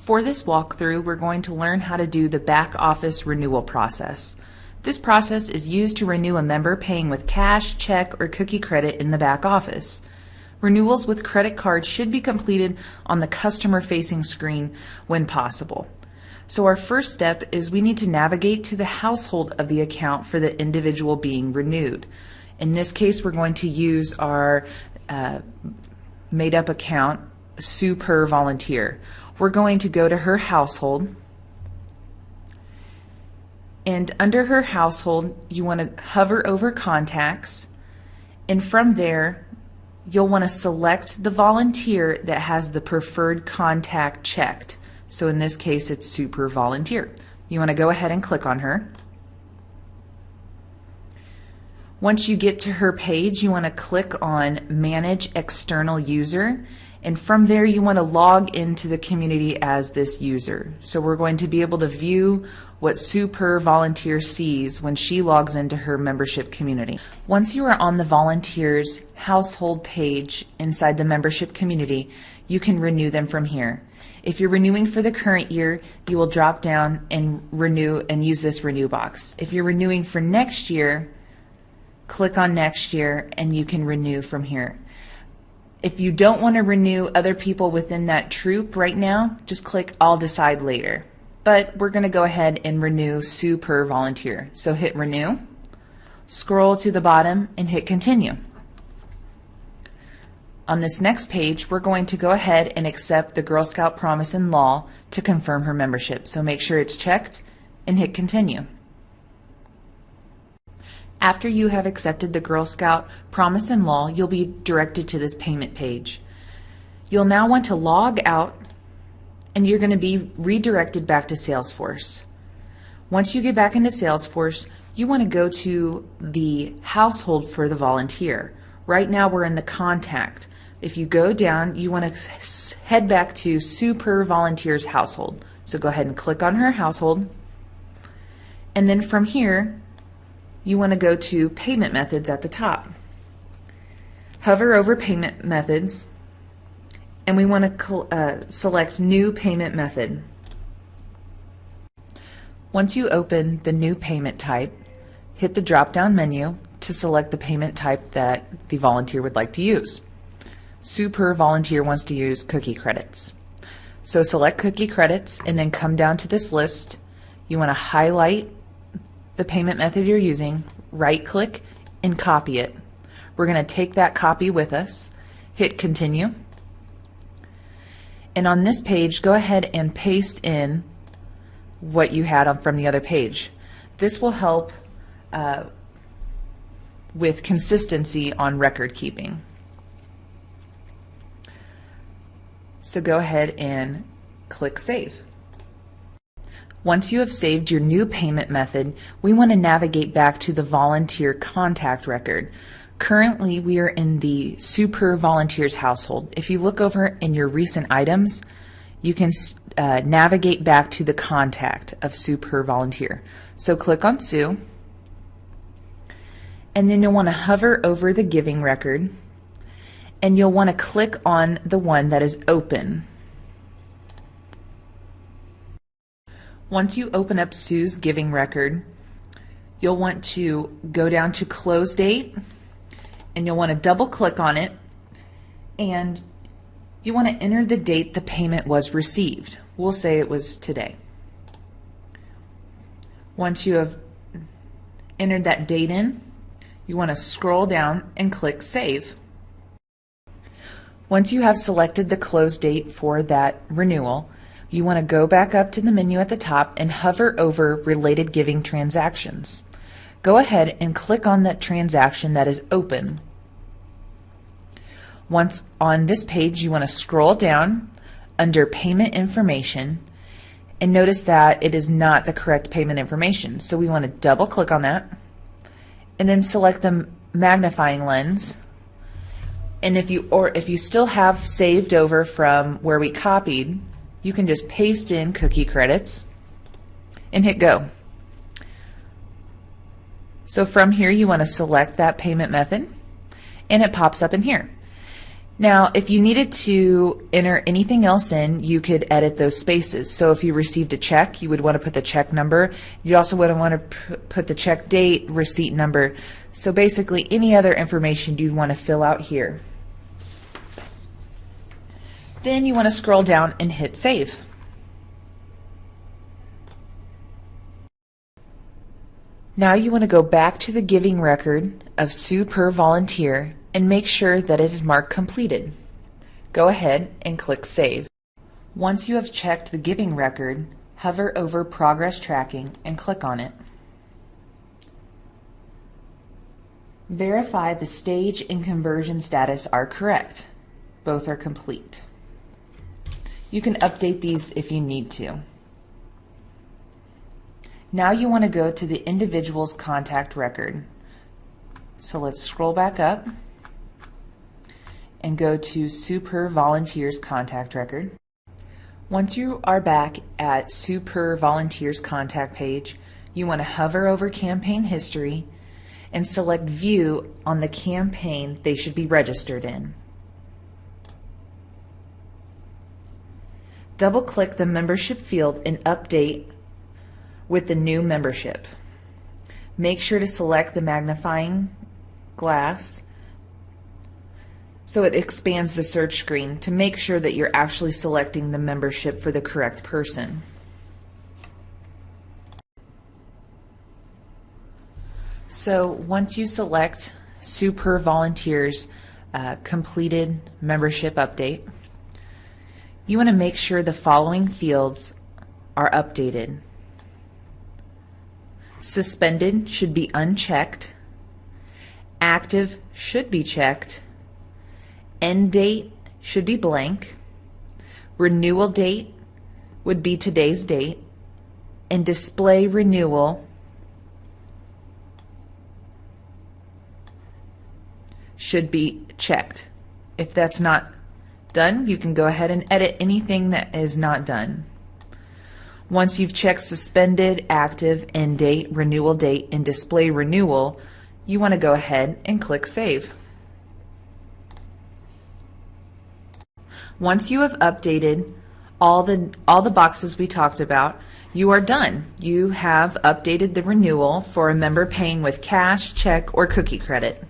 For this walkthrough, we're going to learn how to do the back office renewal process. This process is used to renew a member paying with cash, check, or cookie credit in the back office. Renewals with credit cards should be completed on the customer-facing screen when possible. So our first step is we need to navigate to the household of the account for the individual being renewed. In this case, we're going to use our made-up account, Sue Per Volunteer. We're going to go to her household, and under her household you want to hover over contacts, and from there you'll want to select the volunteer that has the preferred contact checked. So in this case it's Sue Per Volunteer. You want to go ahead and click on her. Once you get to her page, you want to click on Manage External User, and from there you want to log into the community as this user. So we're going to be able to view what Sue Per Volunteer sees when she logs into her membership community. Once you are on the volunteer's household page inside the membership community, you can renew them from here. If you're renewing for the current year, you will drop down and renew and use this renew box. If you're renewing for next year, click on next year and you can renew from here. If you don't want to renew other people within that troop right now, just click I'll decide later. But we're going to go ahead and renew Sue Per Volunteer. So hit renew, scroll to the bottom and hit continue. On this next page, we're going to go ahead and accept the Girl Scout Promise and Law to confirm her membership. So make sure it's checked and hit continue. After you have accepted the Girl Scout Promise and Law, you'll be directed to this payment page. You'll now want to log out and you're going to be redirected back to Salesforce. Once you get back into Salesforce, you want to go to the household for the volunteer. Right now we're in the contact. If you go down, you want to head back to Sue Per Volunteer's household. So go ahead and click on her household, and then from here you want to go to Payment Methods at the top. Hover over Payment Methods, and we want to select New Payment Method. Once you open the new payment type, hit the drop-down menu to select the payment type that the volunteer would like to use. Sue Per Volunteer wants to use cookie credits. So select cookie credits and then come down to this list. You want to highlight the payment method you're using, right-click, and copy it. We're going to take that copy with us, hit continue, and on this page go ahead and paste in what you had from the other page. This will help with consistency on record keeping. So go ahead and click Save. Once you have saved your new payment method, we want to navigate back to the volunteer contact record. Currently, we are in the Sue Per Volunteer's household. If you look over in your recent items, you can navigate back to the contact of Sue Per Volunteer. So click on Sue, and then you'll want to hover over the giving record, and you'll want to click on the one that is open. Once you open up Sue's giving record, you'll want to go down to close date, and you'll want to double click on it, and you want to enter the date the payment was received. We'll say it was today. Once you have entered that date in, you want to scroll down and click Save. Once you have selected the close date for that renewal, you want to go back up to the menu at the top and hover over Related Giving Transactions. Go ahead and click on that transaction that is open. Once on this page, you want to scroll down under Payment Information and notice that it is not the correct payment information. So we want to double click on that and then select the magnifying lens. And if you still have saved over from where we copied, you can just paste in cookie credits and hit go. So from here you want to select that payment method and it pops up in here. Now, if you needed to enter anything else in, you could edit those spaces. So if you received a check, you would want to put the check number. You also would want to put the check date, receipt number. So basically any other information you'd want to fill out here. Then you want to scroll down and hit save. Now you want to go back to the giving record of Sue per volunteer and make sure that it is marked completed. Go ahead and click Save. Once you have checked the giving record, hover over Progress Tracking and click on it. Verify the stage and conversion status are correct. Both are complete. You can update these if you need to. Now you want to go to the individual's contact record. So let's scroll back up and go to Sue per Volunteers contact record. Once you are back at Sue per Volunteers contact page, you want to hover over campaign history and select View on the campaign they should be registered in. Double-click the membership field and update with the new membership. Make sure to select the magnifying glass so it expands the search screen to make sure that you're actually selecting the membership for the correct person. So once you select Sue per Volunteers completed membership update, you want to make sure the following fields are updated. Suspended should be unchecked. Active should be checked. End date should be blank. Renewal date would be today's date. And display renewal should be checked. If that's not done, you can go ahead and edit anything that is not done. Once you've checked suspended, active, end date, renewal date, and display renewal, you want to go ahead and click Save. Once you have updated all the boxes we talked about, you are done. You have updated the renewal for a member paying with cash, check, or cookie credit.